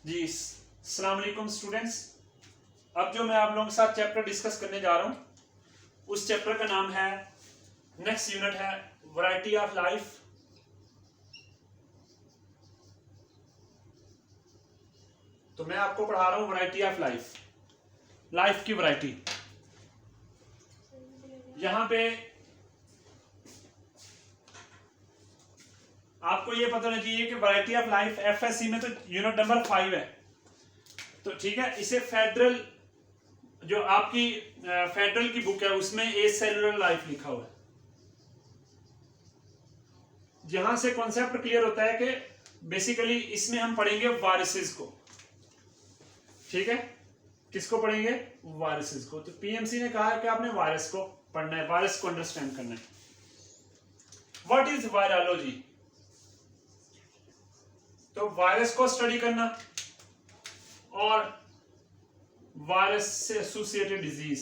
जी अस्सलाम वालेकुम स्टूडेंट्स। अब जो मैं आप लोगों के साथ चैप्टर डिस्कस करने जा रहा हूँ उस चैप्टर का नाम है, नेक्स्ट यूनिट है वैरायटी ऑफ लाइफ। तो मैं आपको पढ़ा रहा हूँ वैरायटी ऑफ लाइफ, लाइफ की वैरायटी। यहां पे आपको ये पता होना चाहिए कि वैरायटी ऑफ लाइफ एफएससी में तो यूनिट नंबर 5 है। तो ठीक है, इसे फेडरल जो आपकी फेडरल की बुक है उसमें ए सेलुलर लाइफ लिखा हुआ है। यहां से कॉन्सेप्ट क्लियर होता है कि बेसिकली इसमें हम पढ़ेंगे वायरसेस को। ठीक है, किसको पढ़ेंगे? वायरसेस को। तो पीएमसी ने कहा है कि आपने वायरस को पढ़ना है, वायरस को अंडरस्टैंड करना है। What is virology? तो वायरस को स्टडी करना और वायरस से associated disease,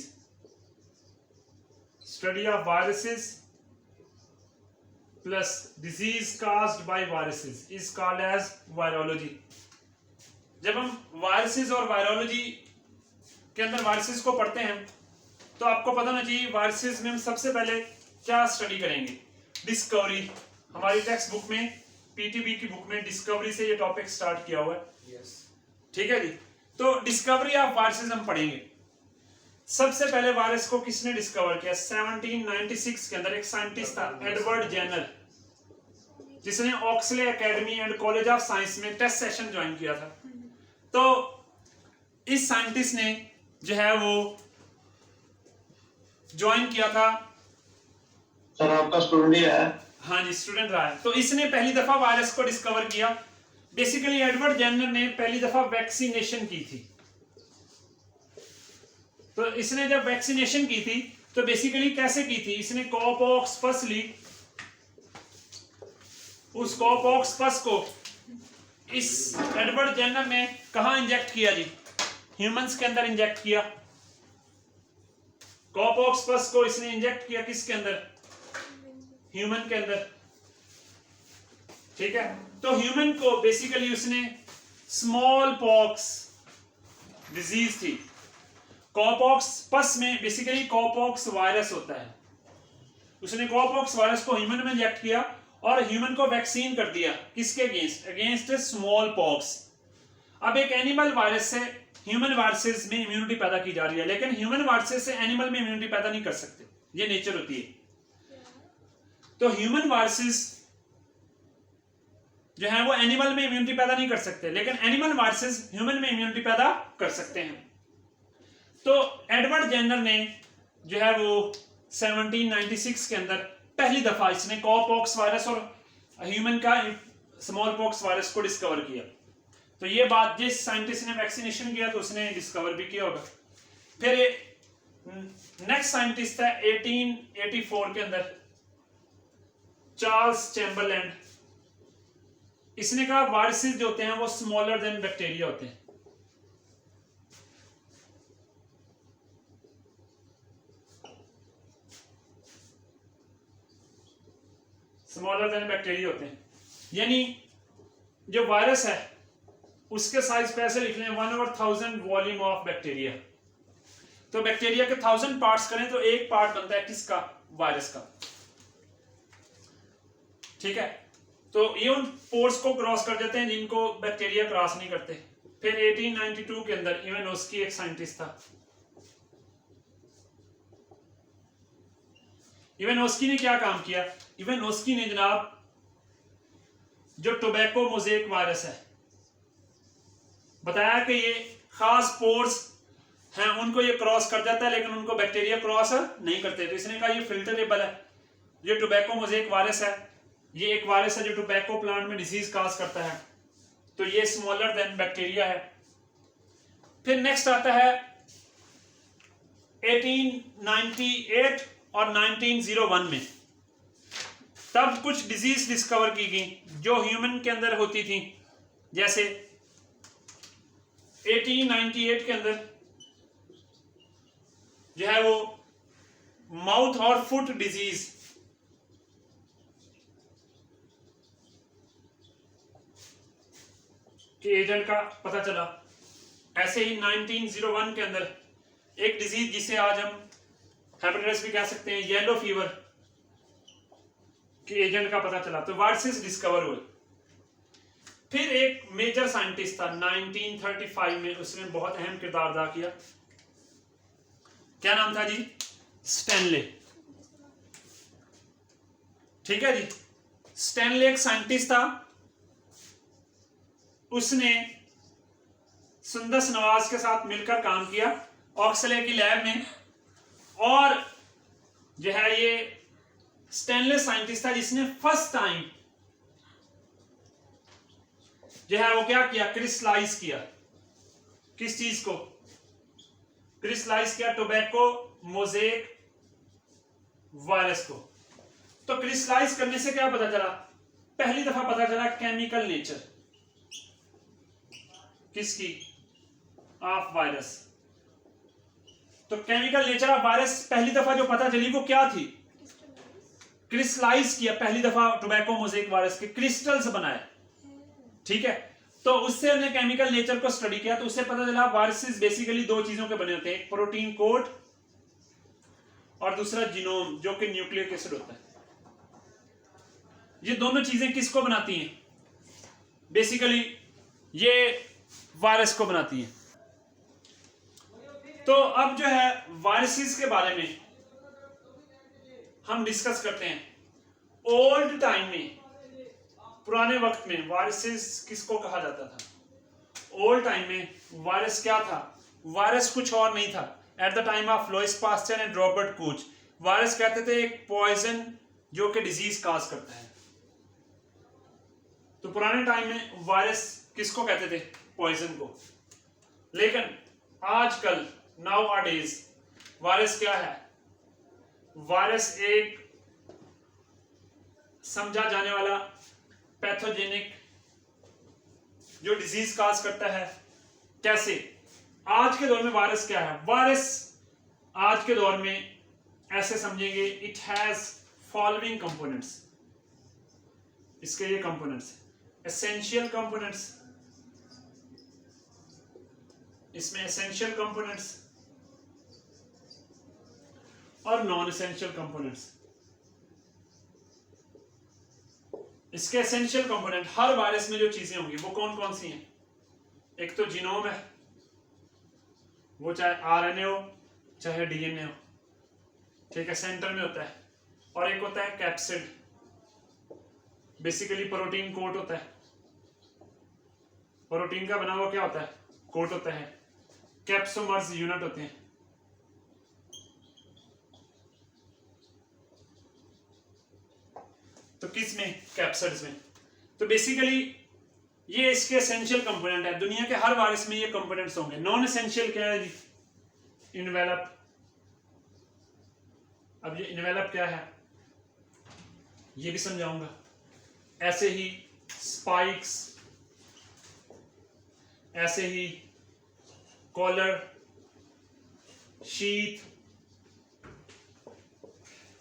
study of viruses plus disease caused by viruses is called as virology. जब हम वायरसेस और वायरोलॉजी के अंदर वायरसेस को पढ़ते हैं तो आपको पता होना चाहिए वायरसेस में हम सबसे पहले क्या स्टडी करेंगे? डिस्कवरी। हमारी टेक्स्ट बुक में, पीटीबी की बुक में डिस्कवरी से ये टॉपिक स्टार्ट किया हुआ है। ठीक है जी। तो डिस्कवरी ऑफ वायरसेस हम पढ़ेंगे। सबसे पहले वायरस को किसने डिस्कवर किया? 1796 के अंदर एक साइंटिस्ट था, एडवर्ड जेनर, जिसने Oxley academy and college of science में टेस्ट सेशन ज्वाइन किया था। तो इस साइंटिस्ट ने जो है वो ज्वाइन किया था। सर आपका स्टूडेंट ही है? हाँ जी, स्टूडेंट रहा है। तो इसने पहली दफा वायरस को डिस्कवर किया। बेसिकली एडवर्ड जेनर ने पहली दफा वैक्सीनेशन की थी। तो इसने जब वैक्सीनेशन की थी तो बेसिकली कैसे की थी? इसने कॉपॉक्स पस ली, उस कॉपॉक्स पस को इस एडवर्ड जेनर ने कहां इंजेक्ट किया जी? ह्यूमंस के अंदर इंजेक्ट किया। कॉपॉक्स पस को इसने इंजेक्ट किया किसके अंदर? ह्यूमन के अंदर। ठीक है, तो ह्यूमन को बेसिकली उसने स्मॉल पॉक्स डिजीज थी। कॉपॉक्स पस में बेसिकली कॉपॉक्स वायरस होता है। उसने कॉपॉक्स वायरस को ह्यूमन में इंजेक्ट किया और ह्यूमन को वैक्सीन कर दिया। किसके अगेंस्ट? Against small pox. अब एक एनिमल वायरस से ह्यूमन वायरसेस में इम्यूनिटी पैदा की जा रही है, लेकिन ह्यूमन वायरसेस से एनिमल में इम्यूनिटी पैदा नहीं कर सकते, ये नेचर होती है। तो ह्यूमन वायरसेस जो है वो एनिमल में इम्यूनिटी पैदा नहीं कर सकते, लेकिन एनिमल वायरसेस ह्यूमन में इम्यूनिटी पैदा कर सकते हैं। तो एडवर्ड जेनर ने जो है वो 1796 के अंदर पहली दफा इसने कॉपॉक्स वायरस और ह्यूमन का स्मॉल पॉक्स वायरस को डिस्कवर किया। तो ये बात जिस साइंटिस्ट ने वैक्सीनेशन किया तो उसने डिस्कवर भी किया होगा। फिर नेक्स्ट साइंटिस्ट था 1884 के अंदर, चार्ल्स चैम्बरलैंड। इसने कहा वायरसेस जो होते हैं वो स्मॉलर देन बैक्टीरिया होते हैं। स्मॉलर देन बैक्टीरिया होते हैं, यानी जो वायरस है उसके साइज पे ऐसे लिख लें 1/1000 वॉल्यूम ऑफ बैक्टीरिया। तो बैक्टीरिया के 1000 पार्ट्स करें तो एक पार्ट बनता है किसका? वायरस का। ठीक है, तो ये उन पोर्स को क्रॉस कर देते हैं जिनको बैक्टीरिया क्रॉस नहीं करते। फिर 1892 के अंदर इवानोस्की एक साइंटिस्ट था। इवानोस्की ने क्या काम किया? इवानोस्की ने जनाब जो टोबैको मोज़ेक वायरस है, बताया कि ये खास पोर्स हैं उनको ये क्रॉस कर जाता है, लेकिन उनको बैक्टीरिया क्रॉस नहीं करते। तो इसने कहा ये फिल्टरेबल है। ये टोबैको मोज़ेक वायरस है, ये एक वायरस है जो टोबैको प्लांट में डिजीज काज करता है। तो ये स्मॉलर देन बैक्टीरिया है। फिर नेक्स्ट आता है 1898 और 1901 में, तब कुछ डिजीज डिस्कवर की गई जो ह्यूमन के अंदर होती थी। जैसे 1898 के अंदर जो है वो माउथ और फुट डिजीज, कि एजेंट का पता चला। ऐसे ही 1901 के अंदर एक डिजीज जिसे आज हम हेपेटाइटिस भी कह सकते हैं, येलो फीवर, कि एजेंट का पता चला, तो वायरसेस डिस्कवर हुए। फिर एक मेजर साइंटिस्ट था 1935 में, उसने बहुत अहम किरदार अदा किया। क्या नाम था जी? स्टैनले। ठीक है जी। स्टैनले एक साइंटिस्ट था, उसने सुंदस नवाज के साथ मिलकर काम किया ऑक्सले की लैब में, और जो है ये स्टैनले साइंटिस्ट था जिसने फर्स्ट टाइम जो है वो क्या किया, क्रिस्टलाइज किया। किस चीज को क्रिस्टलाइज किया? टोबैको मोज़ेक वायरस को। तो क्रिस्टलाइज करने से क्या पता चला? पहली दफा पता चला केमिकल नेचर किसकी? Of virus. तो केमिकल नेचर ऑफ वायरस पहली दफा जो पता चली वो क्या थी? क्रिस्टलाइज किया पहली दफा टोबैको मोज़ेक वायरस के क्रिस्टल्स बनाए। ठीक है, तो उससे उन्हें केमिकल नेचर को स्टडी किया, तो उससे पता चला वायरसेस बेसिकली दो चीजों के बने होते हैं, एक प्रोटीन कोड और दूसरा जीनोम जो कि न्यूक्लिक एसिड होता है। ये दोनों चीजें किसको बनाती हैं? बेसिकली ये वायरस को बनाती हैं। तो अब जो है वायरसेस के बारे में हम डिस्कस करते हैं। ओल्ड टाइम में, पुराने वक्त में वायरसेस किसको कहा जाता था? ओल्ड टाइम में वायरस क्या था? वायरस कुछ और नहीं था। At the time of Lewis pasture and Robert Koch, virus कहते थे एक पॉइजन जो कि डिजीज काज करता है। तो पुराने टाइम में वायरस किसको कहते थे? पॉइजन को। लेकिन आजकल नाउ आ डेज वायरस क्या है? वायरस एक समझा जाने वाला पैथोजेनिक जो डिजीज काज करता है। कैसे? आज के दौर में वायरस क्या है? वायरस आज के दौर में ऐसे समझेंगे, इट हैज फॉलोइंग कंपोनेंट्स। इसके ये कंपोनेंट्स, एसेंशियल कंपोनेंट्स, इसमें एसेंशियल कंपोनेंट्स और नॉन एसेंशियल कंपोनेंट्स। इसके एसेंशियल कंपोनेंट, हर वायरस में जो चीजें होंगी वो कौन कौन सी हैं? एक तो जीनोम है, वो चाहे आरएनए हो चाहे डीएनए हो, ठीक है, सेंटर में होता है। और एक होता है कैप्सिड, बेसिकली प्रोटीन कोट होता है। प्रोटीन का बना हुआ क्या होता है? कोट होता है। कैप्सोमर्स यूनिट होते हैं। तो किस में? कैप्सिड्स में। तो बेसिकली ये इसके एसेंशियल कंपोनेंट है। दुनिया के हर वायरस में ये कंपोनेंट्स होंगे। नॉन एसेंशियल क्या है जी? इनवेलप। अब ये इनवेलप क्या है ये भी समझाऊंगा। ऐसे ही स्पाइक्स, ऐसे ही collar, sheath,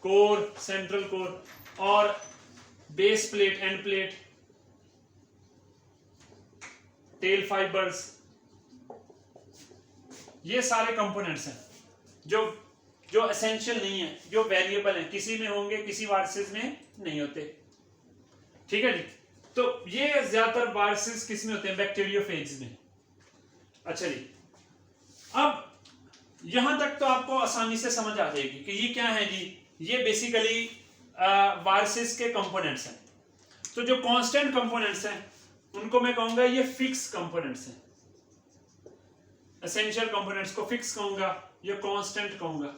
core, central core और base plate, end plate, tail fibres, ये सारे कंपोनेंट्स हैं जो एसेंशियल नहीं है, जो वेरिएबल हैं। किसी में होंगे, किसी वायरसेस में नहीं होते। ठीक है जी। तो ये ज्यादातर वायरसेस किस में होते हैं? बैक्टीरियोफेज में। अच्छा जी, अब यहां तक तो आपको आसानी से समझ आ जाएगी कि ये क्या है जी। ये बेसिकली वायरसेस के कंपोनेंट्स हैं। तो जो कांस्टेंट कंपोनेंट्स हैं उनको मैं कहूंगा ये फिक्स कंपोनेंट्स हैं। एसेंशियल कंपोनेंट्स को फिक्स कहूंगा, ये कांस्टेंट कहूंगा।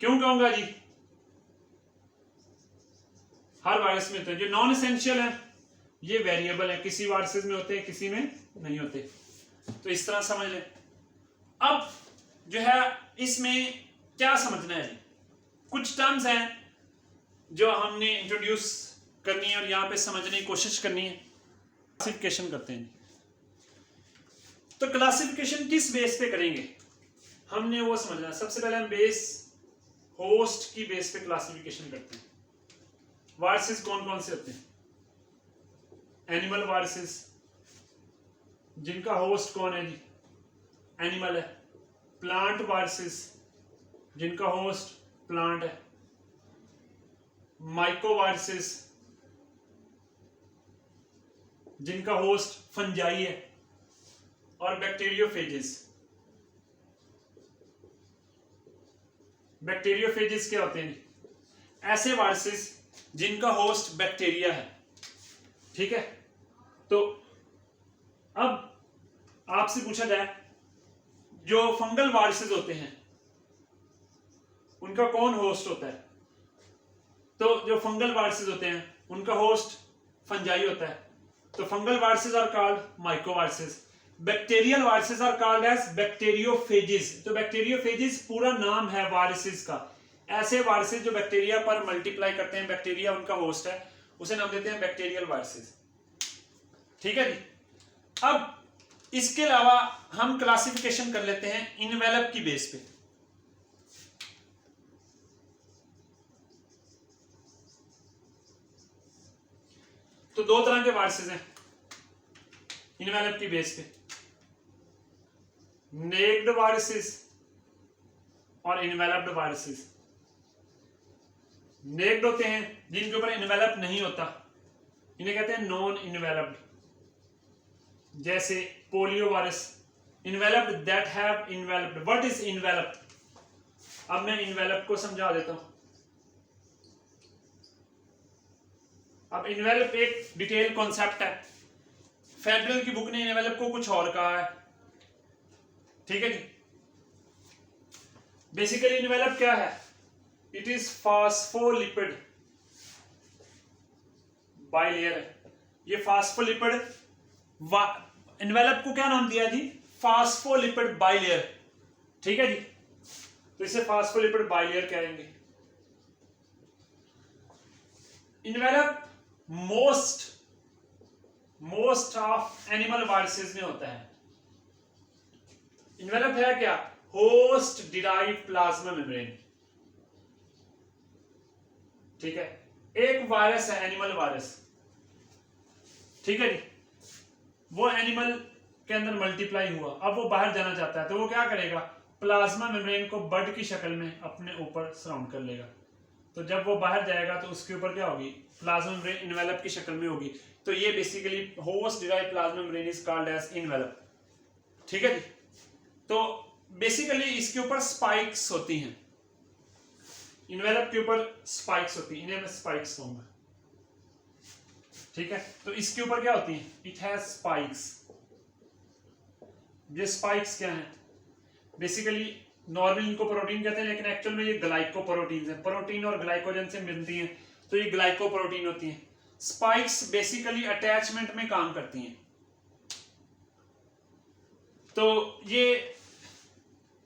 क्यों कहूंगा जी? हर वायरस में होते हैं। जो नॉन एसेंशियल है ये वेरिएबल है, किसी वायरसेस में होते हैं, किसी में नहीं होते। तो इस तरह समझ लें। अब जो है इसमें क्या समझना है जी? कुछ टर्म्स हैं जो हमने इंट्रोड्यूस करनी है और यहां पे समझने की कोशिश करनी है। क्लासिफिकेशन करते हैं। तो क्लासिफिकेशन किस बेस पे करेंगे हमने वो समझना है। सबसे पहले हम बेस होस्ट की बेस पे क्लासिफिकेशन करते हैं। वायरसेस कौन कौन से होते हैं? एनिमल वायरसेस जिनका होस्ट कौन है जी, एनिमल है। प्लांट वायरसेस जिनका होस्ट प्लांट है। माइकोवायरसेस जिनका होस्ट फंजाई है। और बैक्टीरियोफेजेस। बैक्टीरियोफेजेस क्या होते हैं? ऐसे वायरसेस जिनका होस्ट बैक्टीरिया है। ठीक है, तो अब आपसे पूछा जाए जो फंगल वायरसेस होते हैं उनका कौन होस्ट होता है? तो जो फंगल वायरसेस होते हैं उनका होस्ट फंजाई होता है। तो fungal viruses are called mycoviruses. Bacterial viruses are called as bacteriophages. तो बैक्टीरियोफेजेस पूरा नाम है वायरसेस का। ऐसे वायरसेस जो बैक्टीरिया पर मल्टीप्लाई करते हैं, बैक्टीरिया उनका होस्ट है, उसे नाम देते हैं बैक्टीरियल वायरसेस। ठीक है जी। अब इसके अलावा हम क्लासिफिकेशन कर लेते हैं इनवेलप की बेस पे। तो दो तरह के वायरसेस हैं इनवेलप की बेस पे, नेक्ड वायरसेस और इनवेलप्ड वायरसेस। नेक्ड होते हैं जिनके ऊपर इनवेलप नहीं होता, इन्हें कहते हैं नॉन इनवेलप्ड। जैसे polio virus. Enveloped that have enveloped. What is enveloped? अब मैं इनवेलप को समझा देता हूं। अब इनवेलप एक डिटेल कॉन्सेप्ट है। फेडरल की बुक ने इनवेलप को कुछ और कहा है। ठीक है जी। बेसिकली इनवेलप क्या है? It is phospholipid bilayer. ये फास्फोलिपिड इनवेलप को क्या नाम दिया जी? Phospholipid bilayer. ठीक है जी। तो इसे फास्फोलिपिड बाइलेयर कहेंगे। Envelope most of animal viruses में होता है। इनवेलप है क्या? Host derive plasma membrane. ठीक है, एक वायरस है एनिमल वायरस। ठीक है जी। वो एनिमल के अंदर मल्टीप्लाई हुआ, अब वो बाहर जाना चाहता है तो वो क्या करेगा? प्लाज्मा मेम्ब्रेन को बड की शक्ल में अपने ऊपर सराउंड कर लेगा। तो जब वो बाहर जाएगा तो उसके ऊपर क्या होगी? प्लाज्मा मेम्ब्रेन इनवेलप की शक्ल में होगी। तो ये basically host derived plasma membrane is called as envelope. ठीक है जी। तो बेसिकली इसके ऊपर स्पाइक्स होती हैं। इनवेलप के ऊपर स्पाइक्स होती हैं, इन्हें मैं स्पाइक्स कहूंगा। ठीक है, तो इसके ऊपर क्या होती है? It has spikes. ये स्पाइक्स क्या है? बेसिकली नॉर्मल इनको प्रोटीन कहते हैं, लेकिन एक्चुअल में ये ग्लाइकोप्रोटीन्स हैं। प्रोटीन और ग्लाइकोजन से मिलती हैं तो ये ग्लाइकोप्रोटीन होती हैं। स्पाइक्स बेसिकली अटैचमेंट में काम करती हैं। तो ये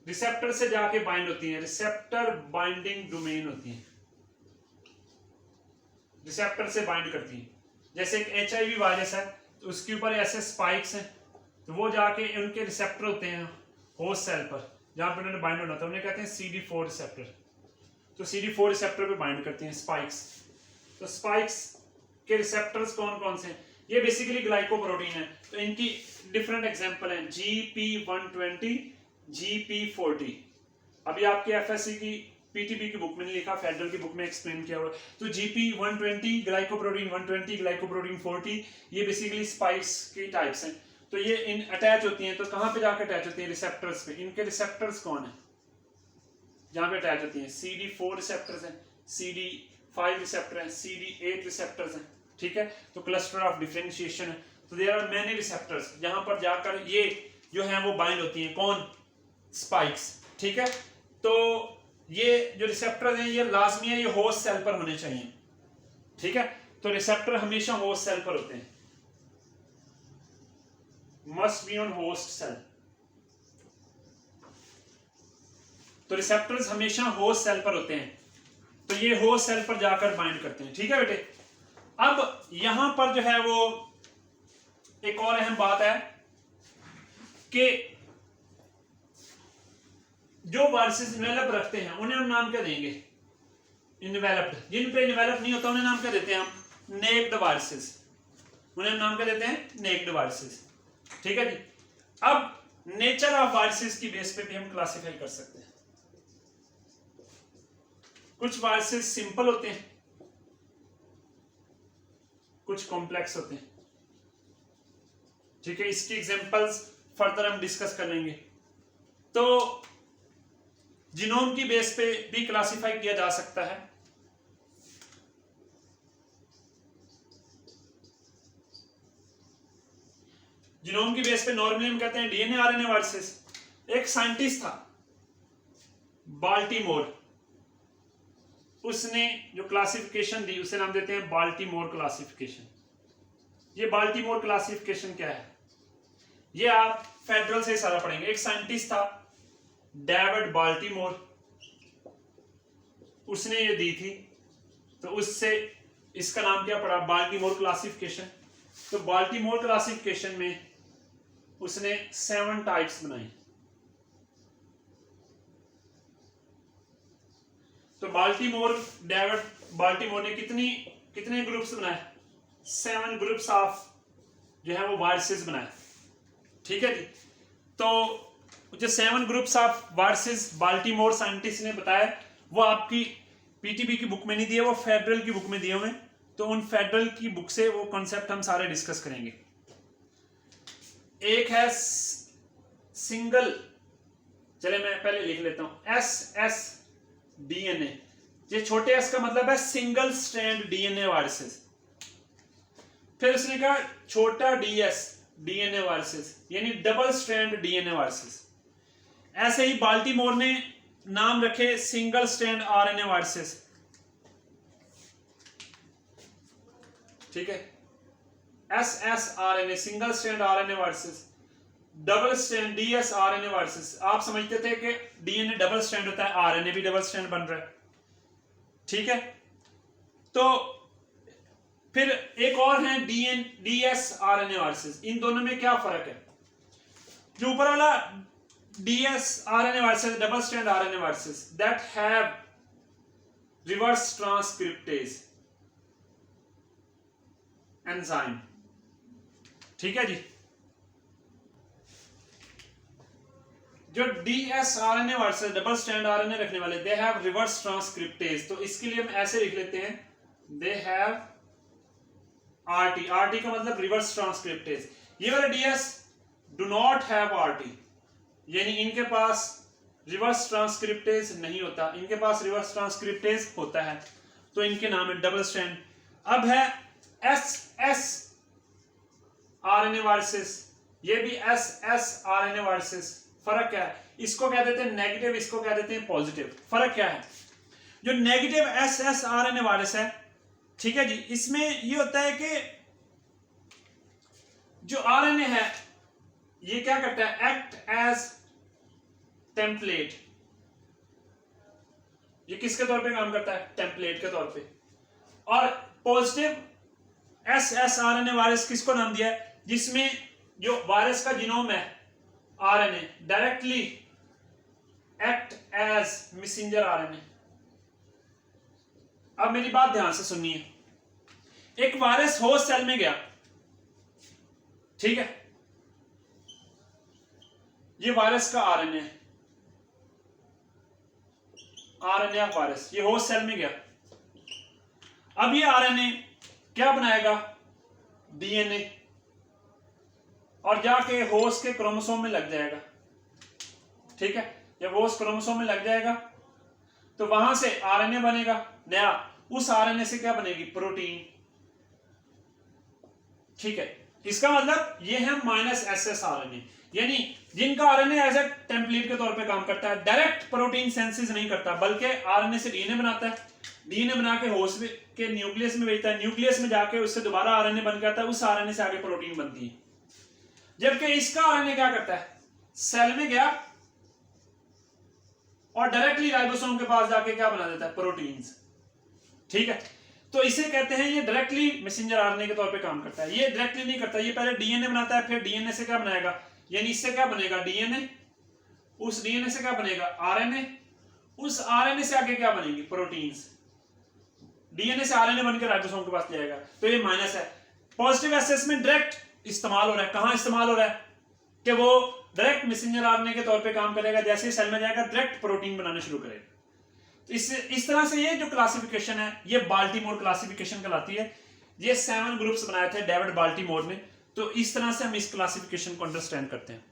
रिसेप्टर से जाके बाइंड होती हैं, रिसेप्टर बाइंडिंग डोमेन होती हैं, रिसेप्टर से बाइंड करती हैं। जैसे एक HIV वायरस है तो उसके ऊपर ऐसे स्पाइक्स हैं, तो वो जाके उनके रिसेप्टर होते हैं होस्ट सेल पर, जहां पर उन्होंने बाइंड होना था, उन्हें कहते हैं CD4 रिसेप्टर। तो CD4 रिसेप्टर पे बाइंड करती हैं स्पाइक्स। तो स्पाइक्स के रिसेप्टर्स कौन कौन से हैं? ये बेसिकली ग्लाइकोप्रोटीन है। तो इनकी डिफरेंट एग्जांपल हैं GP120, GP40। अभी आपके FSC की PTP की बुक में नहीं लिखा, फेडरल की बुक में एक्सप्लेन किया हुआ है। तो GP120 ग्लाइकोप्रोटीन 120 ग्लाइकोप्रोटीन 40, ये बेसिकली स्पाइक्स की टाइप्स हैं। तो ये इन अटैच होती हैं, तो कहां पे जाकर अटैच होती हैं? रिसेप्टर्स पे। इनके रिसेप्टर्स कौन है जहां पे अटैच होती हैं? CD4 रिसेप्टर्स हैं, CD5 रिसेप्टर हैं, CD8 रिसेप्टर्स हैं। ठीक है, तो क्लस्टर ऑफ डिफरेंशिएशन है। तो देयर आर मेनी रिसेप्टर्स जहां पर जाकर ये जो है वो बाइंड होती हैं। कौन? स्पाइक्स। ठीक है, तो ये जो रिसेप्टर्स हैं ये लाजमी है ये होस्ट सेल पर होने चाहिए। ठीक है, तो रिसेप्टर हमेशा होस्ट सेल पर होते हैं, must be on host cell. तो रिसेप्टर्स हमेशा होस्ट सेल पर होते हैं, तो ये होस्ट सेल पर जाकर बाइंड करते हैं। ठीक है बेटे, अब यहां पर जो है वो एक और अहम बात है कि जो वायरसेस इनवेलप रखते हैं उन्हें हम नाम क्या देंगे? इनवेलप्ड। जिन पे इनवेलप नहीं होता उन्हें नाम क्या देते हैं हम? Naked viruses. उन्हें हम नाम क्या देते हैं, नेक्ड वायरसेस। ठीक है जी। अब नेचर ऑफ वायरसेस की बेस पे भी हम क्लासिफाई कर सकते हैं। कुछ वायरसेस सिंपल होते हैं, कुछ कॉम्प्लेक्स होते हैं। ठीक है, इसकी एग्जांपल्स फर्दर हम डिस्कस कर लेंगे। तो जीनोम की बेस पे भी क्लासिफाई किया जा सकता है। जीनोम की बेस पे नॉर्मली हम कहते हैं डीएनए आरएनए वायरसेस। एक साइंटिस्ट था बाल्टीमोर, उसने जो क्लासिफिकेशन दी उसे नाम देते हैं बाल्टीमोर क्लासिफिकेशन। ये बाल्टीमोर क्लासिफिकेशन क्या है, ये आप फेडरल से सारा पढ़ेंगे। एक साइंटिस्ट था डेविड बाल्टीमोर, उसने ये दी थी, तो उससे इसका नाम क्या पड़ा, बाल्टीमोर क्लासिफिकेशन। तो बाल्टीमोर क्लासिफिकेशन में उसने 7 टाइप्स बनाई। तो डेविड बाल्टीमोर ने कितने ग्रुप्स बनाए, 7 ग्रुप्स ऑफ जो है वो वायरसेस बनाए। ठीक है जी। तो जो 7 groups of viruses Baltimore scientist ने बताया, वो आपकी पीटीबी की बुक में नहीं दिए, वो फेडरल की बुक में दिए हुए। तो उन फेडरल की बुक से वो कॉन्सेप्ट हम सारे डिस्कस करेंगे। एक है सिंगल, चले मैं पहले लिख लेता हूं, एस डीएनए। ये छोटे एस का मतलब है सिंगल स्ट्रैंड डीएनए वायरसेस। फिर उसने कहा छोटा डीएस डीएनए वायरसेस, यानी डबल स्ट्रैंड डीएनए वायरसेस। ऐसे ही बाल्टीमोर ने नाम रखे सिंगल स्ट्रैंड आरएनए वायरसेस। ठीक है, ssRNA single strand RNA viruses, double strand dsRNA viruses. आप समझते थे कि डीएनए डबल स्ट्रैंड होता है, आरएनए भी डबल स्ट्रैंड बन रहा है। ठीक है, तो फिर एक और है डीएसआरएनए वायरसेस। इन दोनों में क्या फर्क है, जो ऊपर वाला dsRNA viruses double strand RNA viruses that have reverse transcriptase enzyme. ठीक है जी। जो dsRNA viruses double strand RNA रखने वाले, दे हैव रिवर्स ट्रांसक्रिप्टेज। तो इसके लिए हम ऐसे लिख लेते हैं, दे हैव आरटी। आरटी का मतलब रिवर्स ट्रांसक्रिप्टेज। ये वाले DS do not have RT, यानी इनके पास रिवर्स ट्रांसक्रिप्टेज नहीं होता, इनके पास रिवर्स ट्रांसक्रिप्टेज होता है, तो इनके नाम है डबल स्ट्रैंड। अब है एसएस आरएनए वायरसेस, ये भी एसएस आरएनए वायरसेस। फर्क क्या है, इसको क्या देते हैं नेगेटिव, इसको क्या देते हैं पॉजिटिव। फर्क क्या है, जो नेगेटिव एसएस आरएनए वायरस है, ठीक है जी, इसमें ये होता है कि जो आरएनए है ये क्या करता है, एक्ट एज टेम्पलेट। ये किसके तौर पे काम करता है, टेम्पलेट के तौर पे। और पॉजिटिव एसएसआरएनए वायरस किसको नाम दिया है, जिसमें जो वायरस का जीनोम है RNA directly act as messenger RNA. अब मेरी बात ध्यान से सुनिए, एक वायरस होस्ट सेल में गया, ठीक है, ये वायरस का आरएनए है, आरएनए ऑफ वायरस, ये होस्ट सेल में गया। अब ये आरएनए क्या बनाएगा, डीएनए, और जाके होस्ट के क्रोमोसोम में लग जाएगा। ठीक है, जब होस्ट क्रोमोसोम में लग जाएगा तो वहां से आरएनए बनेगा नया, उस आरएनए से क्या बनेगी, प्रोटीन। ठीक है, इसका मतलब ये है माइनस एसएस आरएनए, यानी जिनका आरएनए एज ए टेम्पलेट के तौर पे काम करता है, डायरेक्ट प्रोटीन सिंथेसिस नहीं करता, बल्कि आरएनए से डीएनए बनाता है, डीएनए बना के होस्ट के न्यूक्लियस में भेजता है, न्यूक्लियस में जाके उससे दोबारा आरएनए बन जाता है, उस आरएनए से आगे प्रोटीन बनती है। जबकि इसका आरएनए क्या करता है, सेल में गया और डायरेक्टली राइबोसोम के पास जाके क्या बना देता है, प्रोटीन्स। ठीक है, तो इसे कहते हैं ये डायरेक्टली मैसेंजर आरएनए के तौर पे काम करता है। ये डायरेक्टली नहीं करता, ये पहले डीएनए बनाता है, फिर डीएनए से क्या बनाएगा, यानी इससे क्या बनेगा, डीएनए, उस डीएनए से क्या बनेगा, आरएनए, उस आरएनए से आगे क्या बनेगी, प्रोटीन्स। डीएनए से आरएनए बनकर राइबोसोम के पास जाएगा, तो ये माइनस है। पॉजिटिव असेसमेंट डायरेक्ट इस्तेमाल हो रहा है, कहां इस्तेमाल हो रहा है कि वो डायरेक्ट मैसेंजर आरएनए के तौर पे काम करेगा, जैसे ही सेल में जाएगा डायरेक्ट प्रोटीन बनाना शुरू करेगा। तो इस तरह से ये जो क्लासिफिकेशन है ये बाल्टीमोर क्लासिफिकेशन कहलाती है। ये 7 ग्रुप्स बनाए थे डेविड बाल्टीमोर ने। तो इस तरह से हम इस क्लासिफिकेशन को अंडरस्टैंड करते हैं।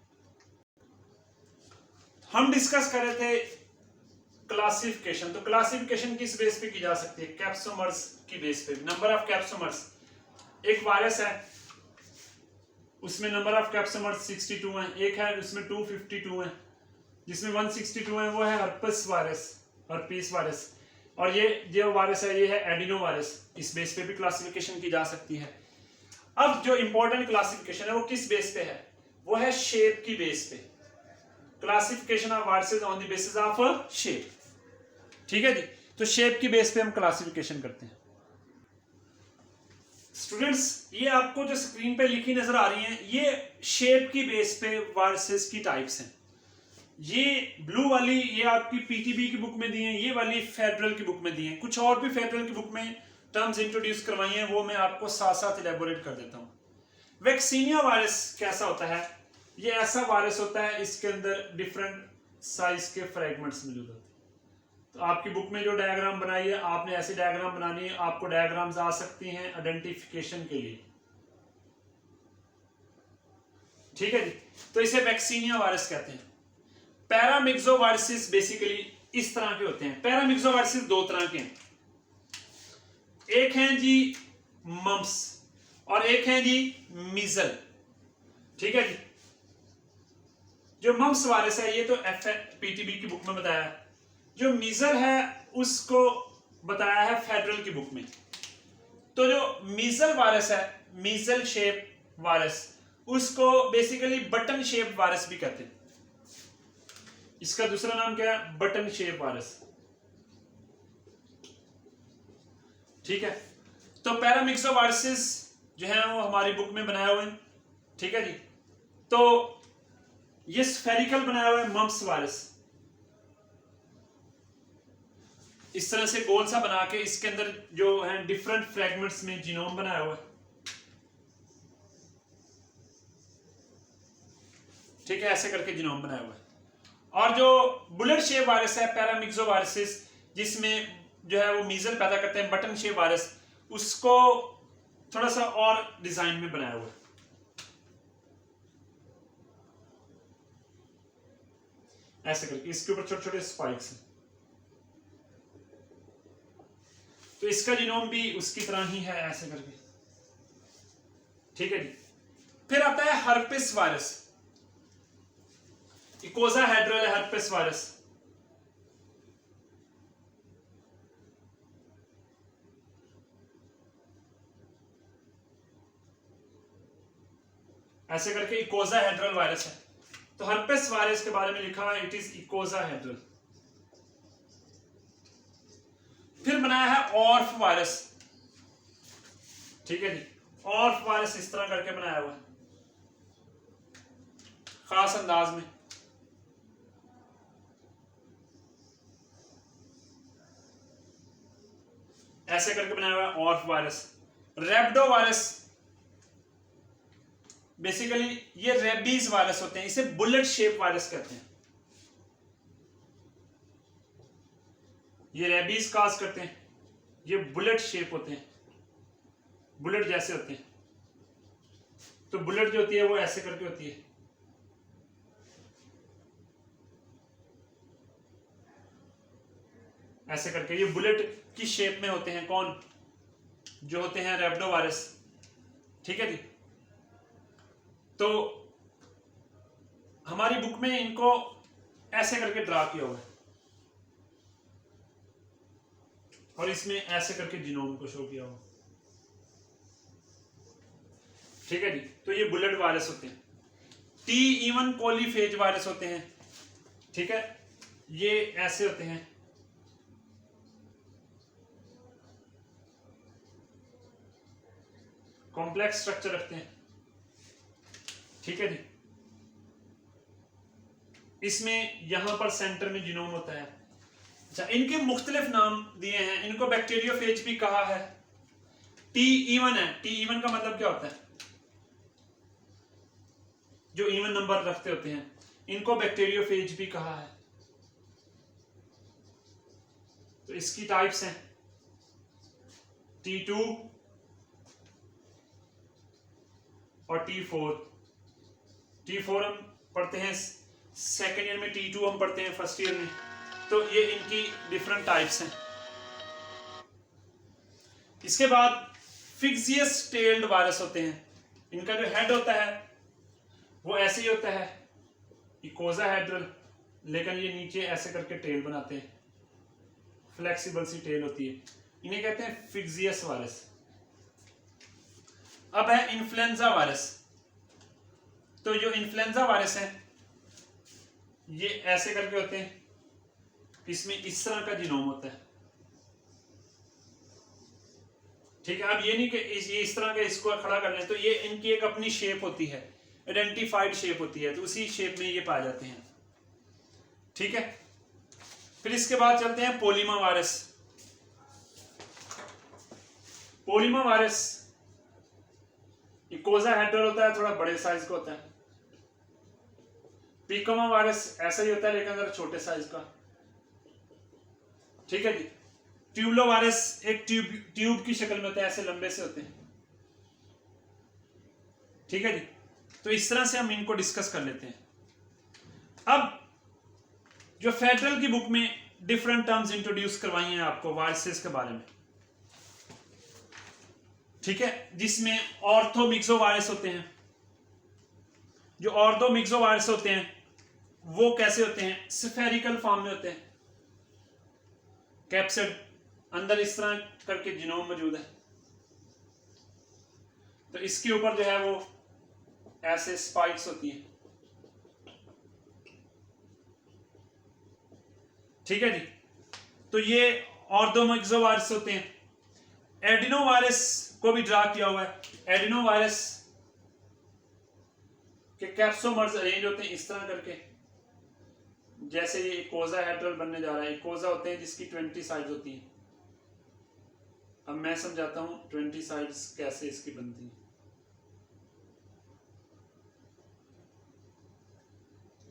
हम डिस्कस कर रहे थे क्लासिफिकेशन। तो क्लासिफिकेशन किस बेस पे की जा सकती है? कैप्सोमर्स की बेस पे। नंबर ऑफ कैप्सोमर्स, एक वायरस है उसमें नंबर ऑफ कैप्सोमर्स 62 है, एक है उसमें 252 है, जिसमें 162 है वो है हर्पस वायरस। और ये जो वायरस है ये है एडिनो वायरस। इस बेस पे भी क्लासिफिकेशन की जा सकती है। अब जो इंपॉर्टेंट क्लासिफिकेशन है वो किस बेस पे है? वो है शेप की बेस पे। Classification of viruses on the basis of shape. ठीक है जी। तो शेप की बेस पे हम क्लासिफिकेशन करते हैं। स्टूडेंट्स, ये आपको जो स्क्रीन पे लिखी नजर आ रही हैं ये शेप की बेस पे वायरसेस की टाइप्स हैं। ये ब्लू वाली ये आपकी पीटीबी की बुक में दी है, ये वाली फेडरल की बुक में दी है। कुछ और भी फेडरल की बुक में टर्म्स इंट्रोड्यूस करवाई हैं, वो मैं आपको साथ साथ इलेबोरेट कर देता हूं। वैक्सीनिया वायरस कैसा होता है? ये ऐसा वायरस होता है इसके अंदर डिफरेंट साइज के फ्रेगमेंट्स मौजूद होते हैं। तो आपकी बुक में जो डायग्राम बनाई है आपने ऐसी डायग्राम बनानी है। आपको डायग्राम्स आ सकती हैं आइडेंटिफिकेशन के लिए। ठीक है जी। तो इसे वैक्सीनिया वायरस कहते हैं। पैरामिक्सो वायरसेस बेसिकली इस तरह के होते हैं। पैरामिक्सो वायरसेस 2 तरह के हैं, एक हैं जी मम्प्स और एक हैं जी मीजल। ठीक है जी। जो मम्प्स वायरस है ये तो पीटीबी की बुक में बताया है। जो मीजल है उसको बताया है फेडरल की बुक में। तो जो मीजल वायरस है, मीजल शेप वायरस, उसको बेसिकली बटन शेप वायरस भी कहते हैं। इसका दूसरा नाम क्या है? Button shape virus. ठीक है। तो पैरामिक्सो वायरसेस जो है वो हमारी बुक में बनाए हुए हैं। ठीक है जी। तो ये स्फेरिकल बनाया हुआ है मम्प्स वायरस। इस तरह से गोल सा बना के इसके अंदर जो है डिफरेंट फ्रेगमेंट्स में जीनोम बनाया हुआ है। ठीक है, ऐसे करके जीनोम बनाया हुआ है। और जो बुलेट शेप वायरस है पैरामिक्सो वायरसेस, जिसमें जो है वो मीजल पैदा करते हैं, बटन शेप वायरस, उसको थोड़ा सा और डिजाइन में बनाया हुआ है। ऐसे करके इसके ऊपर छोटे छोटे स्पाइक्स हैं। तो इसका जीनोम भी उसकी तरह ही है, ऐसे करके। ठीक है जी। फिर आता है herpes virus. Icosahedral herpes virus. ऐसे करके इकोसाहेड्रल वायरस है। तो हर्पिस वायरस के बारे में लिखा हुआ है इट इज इकोसाहेड्रल। फिर बनाया है ऑर्फ वायरस। ठीक है जी। ऑर्फ वायरस इस तरह करके बनाया हुआ है, खास अंदाज में। ऐसे करके बनाया हुआ है ऑर्फ वायरस। रेब्डो वायरस, बेसिकली ये रेबीज वायरस होते हैं, इसे बुलेट शेप वायरस कहते हैं। ये रेबीज काज करते हैं, ये बुलेट शेप होते हैं, बुलेट जैसे होते हैं। तो बुलेट जो होती है वो ऐसे करके होती है। ऐसे करके ये बुलेट की शेप में होते हैं। कौन? जो होते हैं रेब्डो वायरस। ठीक है जी। तो हमारी बुक में इनको ऐसे करके ड्रा किया हुआ है और इसमें ऐसे करके जीनोम को शो किया हुआ। ठीक है जी। तो ये बुलेट वायरस होते हैं। टी इवन कोलीफेज वायरस होते हैं। ठीक है, ये ऐसे होते हैं। कॉम्प्लेक्स स्ट्रक्चर रखते हैं। ठीक है जी। इसमें यहां पर सेंटर में जीनोम होता है। अच्छा, इनके मुख्तलिफ नाम दिए हैं। इनको बैक्टीरियोफेज भी कहा है, टी इवन है, टी इवन का मतलब क्या होता है? जो इवन नंबर रखते होते हैं, इनको बैक्टीरियोफेज भी कहा है। तो इसकी टाइप्स हैं T2 और T4। T4 हम पढ़ते हैं सेकेंड ईयर में, T2 हम पढ़ते हैं फर्स्ट ईयर में। तो ये इनकी डिफरेंट टाइप्स हैं। इसके बाद फिक्सियस टेल्ड वायरस होते हैं। इनका जो हेड होता है वो ऐसे ही होता है, इकोसाहेड्रल, लेकिन ये नीचे ऐसे करके टेल बनाते हैं, फ्लेक्सिबल सी टेल होती है। इन्हें कहते हैं फिक्सियस वायरस। अब है इन्फ्लुएंजा वायरस। तो जो इन्फ्लुएंजा वायरस है ये ऐसे करके होते हैं, इसमें इस तरह का जीनोम होता है, ठीक है। अब ये नहीं कि ये इस तरह का इसको खड़ा कर लें, तो ये इनकी एक अपनी शेप होती है, आइडेंटिफाइड शेप होती है, तो उसी शेप में ये पाए जाते हैं, ठीक है। फिर इसके बाद चलते हैं पोलीमा वायरस। पोलीमा वायरस इकोसाहेड्रल होता है, थोड़ा बड़े साइज का होता है। पिकोमा वायरस ऐसा ही होता है लेकिन जरा छोटे साइज का, ठीक है जी। ट्यूबलो वायरस एक ट्यूब की शक्ल में होते हैं, ऐसे लंबे से होते हैं, ठीक है जी। तो इस तरह से हम इनको डिस्कस कर लेते हैं। अब जो फेडरल की बुक में डिफरेंट टर्म्स इंट्रोड्यूस करवाई हैं आपको वायरसेस के बारे में, ठीक है, जिसमें ऑर्थोमिक्सो वायरस होते हैं। जो ऑर्थोमिक्सो वायरस होते हैं वो कैसे होते हैं? स्फेरिकल फॉर्म में होते हैं, कैप्सिड, अंदर इस तरह करके जीनोम मौजूद है, तो इसके ऊपर जो है वो ऐसे स्पाइक्स होती हैं, ठीक है जी। तो ये ऑर्थोमिक्सो वायरस होते हैं। एडिनो वायरस को भी ड्रा किया हुआ है। एडिनो वायरस के कैप्सोमर्स अरेंज होते हैं इस तरह करके, जैसे ये इकोसाहेड्रल बनने जा रहा है। इकोसा होते हैं जिसकी 20 साइड्स होती हैं। अब मैं समझाता हूं 20 साइड्स कैसे इसकी बनती हैं।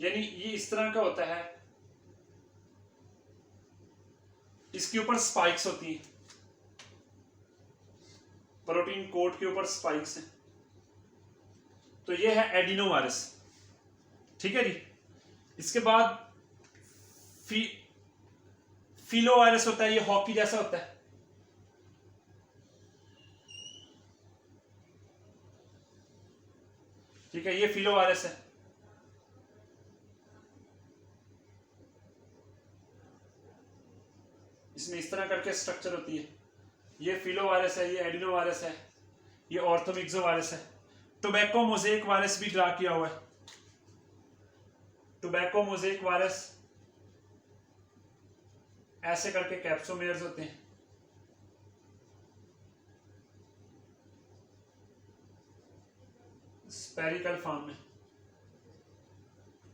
यानी ये इस तरह का होता है, इसके ऊपर स्पाइक्स होती हैं, प्रोटीन कोट के ऊपर स्पाइक्स हैं। तो ये है एडिनो वायरस, ठीक है जी। इसके बाद फिलो वायरस होता है, ये हॉकी जैसा होता है, ठीक है, ये फिलो वायरस है। इसमें इस तरह करके स्ट्रक्चर होती है। ये फिलो वायरस है, ये एडिनो वायरस है, ये ऑर्थोमिक्सो वायरस है। टोबैको मोज़ेक वायरस भी ड्रा किया हुआ है। टोबैको मोज़ेक वायरस ऐसे करके कैप्सोमेयर्स होते हैं, स्पेरिकल फॉर्म में,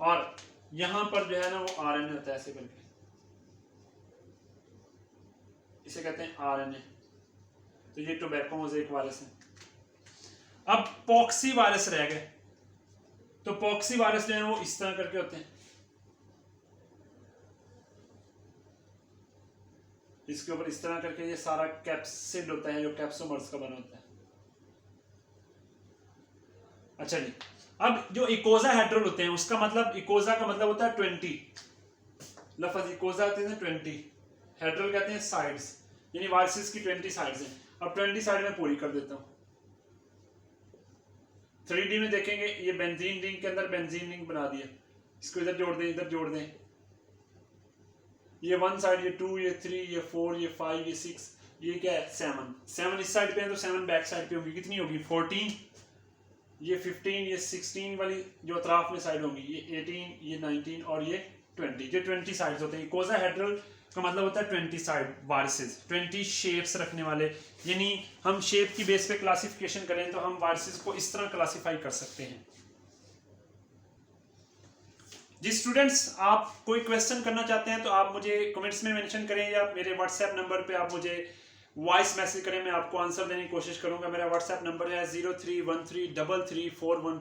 और यहां पर जो है ना वो आरएनए होता है ऐसे करके, इसे कहते हैं आरएनए। तो ये टोबैको मोज़ेक वायरस है। अब पॉक्सी वायरस रह गए। तो पॉक्सी वायरस जो है वो इस तरह करके होते हैं, इसके ऊपर इस तरह करके ये सारा कैप्सिड होता है जो कैप्सोमर्स का बना होता है। अच्छा जी, अब जो इकोसाहेड्रल होते हैं उसका मतलब, इकोसा का मतलब होता है 20, लफ्ज इकोसा कहते हैं 20, हेड्रल कहते हैं साइड्स, यानी वायरसेस की 20 साइड्स हैं। अब 20 साइड में पूरी कर देता हूं। 3D में देखेंगे, ये बेंजीन रिंग के अंदर बेंजीन रिंग बना दिया, इसको इधर जोड़ दें, इधर जोड़ दें, ये 1 साइड, ये 2, ये 3, ये 4, ये 5, ये 6, ये क्या है 7 इस साइड पे है, तो 7 बैक साइड पे होगी। कितनी होगी 14, ये 15, ये 16 वाली जो अतराफ में साइड होंगी, ये 18, ये 19 और ये 20, ये 20 साइड्स होते हैं। इकोसाहेड्रल का मतलब होता है 20 साइड वायरसेस, 20 शेप्स रखने वाले। यानी हम शेप की बेस पे क्लासिफिकेशन करें तो हम वायरसेस को इस तरह क्लासिफाई कर सकते हैं। जी स्टूडेंट्स, आप कोई क्वेश्चन करना चाहते हैं तो आप मुझे कमेंट्स में मेंशन करें, या मेरे व्हाट्सएप नंबर पे आप मुझे वॉइस मैसेज करें, मैं आपको आंसर देने की कोशिश करूंगा। मेरा व्हाट्सएप नंबर है 03133341